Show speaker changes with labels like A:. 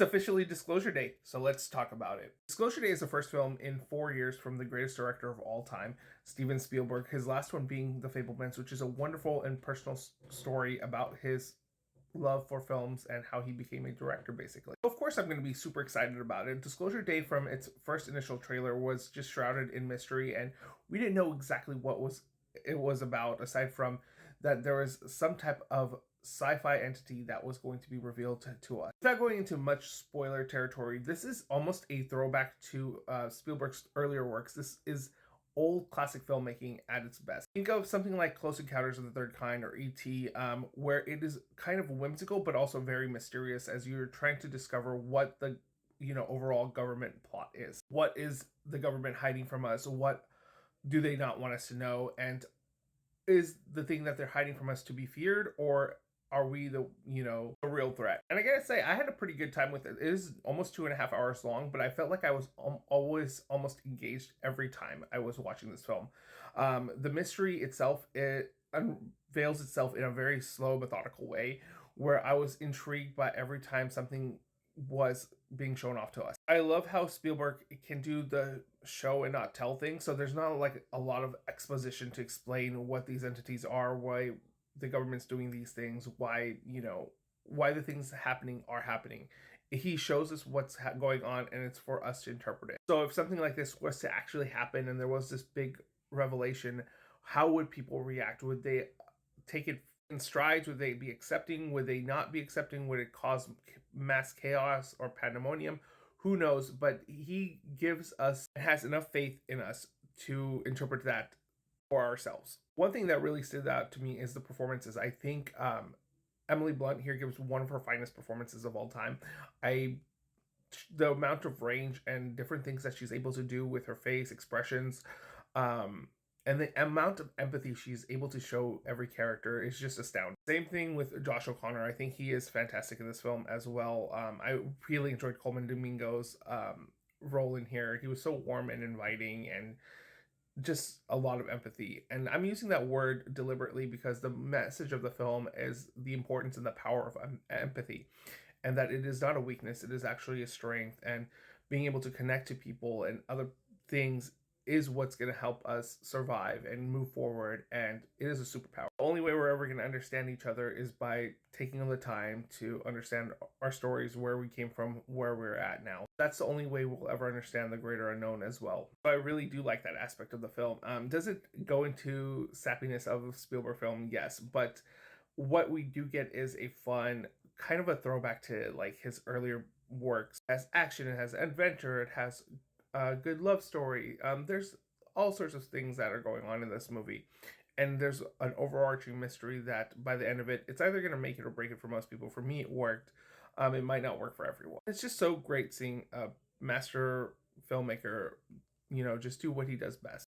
A: It's officially Disclosure Day, so let's talk about it. Disclosure Day is the first film in 4 years from the greatest director of all time, Steven Spielberg, his last one being The Fablemans, which is a wonderful and personal story about his love for films and how he became a director, basically. Of course, I'm going to be super excited about it. Disclosure Day, from its first initial trailer, was just shrouded in mystery, and we didn't know exactly what it was about, aside from that there was some type of sci-fi entity that was going to be revealed to us. Without going into much spoiler territory, this is almost a throwback to Spielberg's earlier works. This is old classic filmmaking at its best. Think of something like Close Encounters of the Third Kind or E.T., where it is kind of whimsical but also very mysterious as you're trying to discover what the overall government plot is. What is the government hiding from us? What do they not want us to know? And is the thing that they're hiding from us to be feared, or are we the real threat? And I gotta say, I had a pretty good time with it. It is almost 2.5 hours long, but I felt like I was always almost engaged every time I was watching this film. The mystery itself, it unveils itself in a very slow, methodical way, where I was intrigued by every time something was being shown off to us. I love how Spielberg can do the show and not tell things, so there's not like a lot of exposition to explain what these entities are, why the government's doing these things, why why the things happening are happening. He shows us what's going on, and it's for us to interpret it. So if something like this was to actually happen and there was this big revelation, how would people react? Would they take it in strides? Would they be accepting? Would they not be accepting? Would it cause mass chaos or pandemonium? Who knows? But he gives us, has enough faith in us to interpret that for ourselves. One thing that really stood out to me is the performances. I think Emily Blunt here gives one of her finest performances of all time. The amount of range and different things that she's able to do with her face expressions, and the amount of empathy she's able to show every character is just astounding. Same thing with Josh O'Connor. I think he is fantastic in this film as well. I really enjoyed Coleman Domingo's role in here. He was so warm and inviting, and just a lot of empathy. And I'm using that word deliberately because the message of the film is the importance and the power of empathy, and that it is not a weakness, it is actually a strength. And being able to connect to people and other things is what's going to help us survive and move forward, and it is a superpower. The only way we're ever going to understand each other is by taking the time to understand our stories, where we came from, where we're at now. That's the only way we'll ever understand the greater unknown as well. So I really do like that aspect of the film. Does it go into sappiness of a Spielberg film? Yes, but what we do get is a fun kind of a throwback to like his earlier works. It has action, it has adventure, it has a good love story. There's all sorts of things that are going on in this movie, and there's an overarching mystery that by the end of it, it's either going to make it or break it for most people. For me, it worked. It might not work for everyone. It's just so great seeing a master filmmaker just do what he does best.